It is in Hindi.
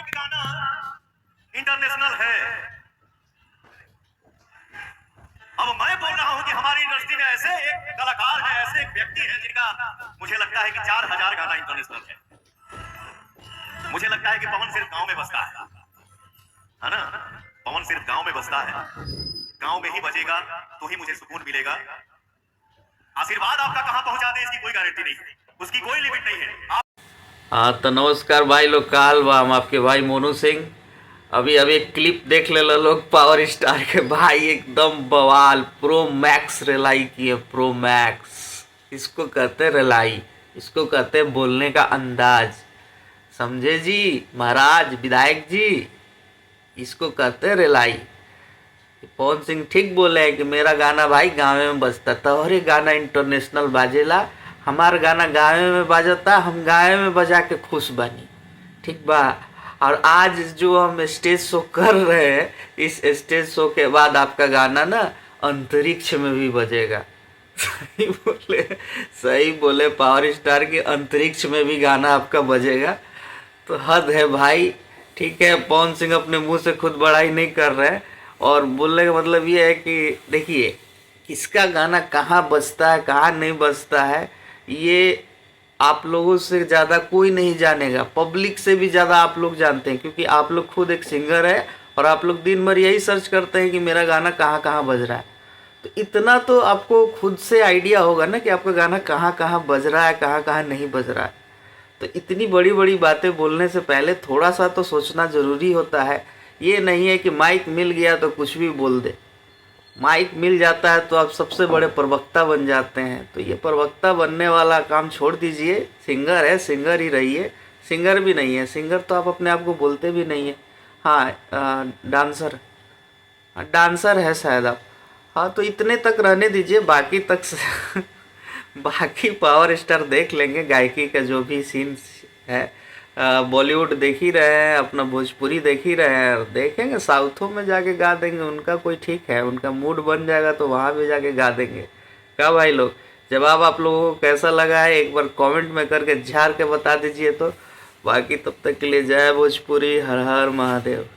गाना इंटरनेशनल है। अब मैं बोल रहा हूं कि हमारी इंडस्ट्री में ऐसे एक कलाकार है, ऐसे एक व्यक्ति है जिनका मुझे लगता है कि 4000 गाना इंटरनेशनल है। मुझे लगता है कि पवन सिर्फ गांव में बसता है ना? पवन सिर्फ गांव में बसता है, गांव में ही बजेगा तो ही मुझे सुकून मिलेगा। आशीर्वाद आपका कहां पहुंचा दे इसकी कोई गारंटी नहीं है, उसकी कोई लिमिट नहीं है। हाँ तो नमस्कार भाई लोग, काल बा हम आपके भाई मोनू सिंह। अभी एक क्लिप देख ले लोग पावर स्टार के भाई, एकदम बवाल प्रो मैक्स रिलाई किए। प्रो मैक्स इसको कहते रिलाई, इसको कहते बोलने का अंदाज। समझे जी महाराज विधायक जी, इसको कहते रिलाई। पवन सिंह ठीक बोले हैं कि मेरा गाना भाई गाँव में बजता था और ये गाना इंटरनेशनल बाजेला। हमारा गाना गाँव में बाजता, हम गाँव में बजा के खुश बनी। ठीक बा। और आज जो हम स्टेज शो कर रहे हैं, इस स्टेज शो के बाद आपका गाना ना अंतरिक्ष में भी बजेगा। सही बोले पावर स्टार की, अंतरिक्ष में भी गाना आपका बजेगा। तो हद है भाई। ठीक है, पवन सिंह अपने मुंह से खुद बड़ाई नहीं कर रहे हैं, और बोलने का मतलब ये है कि देखिए किसका गाना कहाँ बजता है कहाँ नहीं बजता है, ये आप लोगों से ज़्यादा कोई नहीं जानेगा। पब्लिक से भी ज़्यादा आप लोग जानते हैं, क्योंकि आप लोग खुद एक सिंगर है और आप लोग दिन भर यही सर्च करते हैं कि मेरा गाना कहाँ कहाँ बज रहा है। तो इतना तो आपको खुद से आइडिया होगा ना कि आपका गाना कहाँ कहाँ बज रहा है, कहाँ कहाँ नहीं बज रहा है। तो इतनी बड़ी बड़ी बातें बोलने से पहले थोड़ा सा तो सोचना ज़रूरी होता है। ये नहीं है कि माइक मिल गया तो कुछ भी बोल दे। माइक मिल जाता है तो आप सबसे बड़े प्रवक्ता बन जाते हैं। तो ये प्रवक्ता बनने वाला काम छोड़ दीजिए। सिंगर है, सिंगर ही रहिए। सिंगर भी नहीं है, सिंगर तो आप अपने आप को बोलते भी नहीं है। हाँ डांसर, डांसर है शायद आप। हाँ तो इतने तक रहने दीजिए, बाकी तक बाकी पावर स्टार देख लेंगे। गायकी का जो भी सीन है, बॉलीवुड देख ही रहे हैं, अपना भोजपुरी देख ही रहे हैं, देखेंगे साउथों में जाके गा देंगे। उनका कोई ठीक है, उनका मूड बन जाएगा तो वहाँ भी जाके गा देंगे। क्या भाई लोग, जवाब आप लोगों को कैसा लगा है एक बार कमेंट में करके झाड़ के बता दीजिए। तो बाकी तब तक के लिए जय भोजपुरी, हर हर महादेव।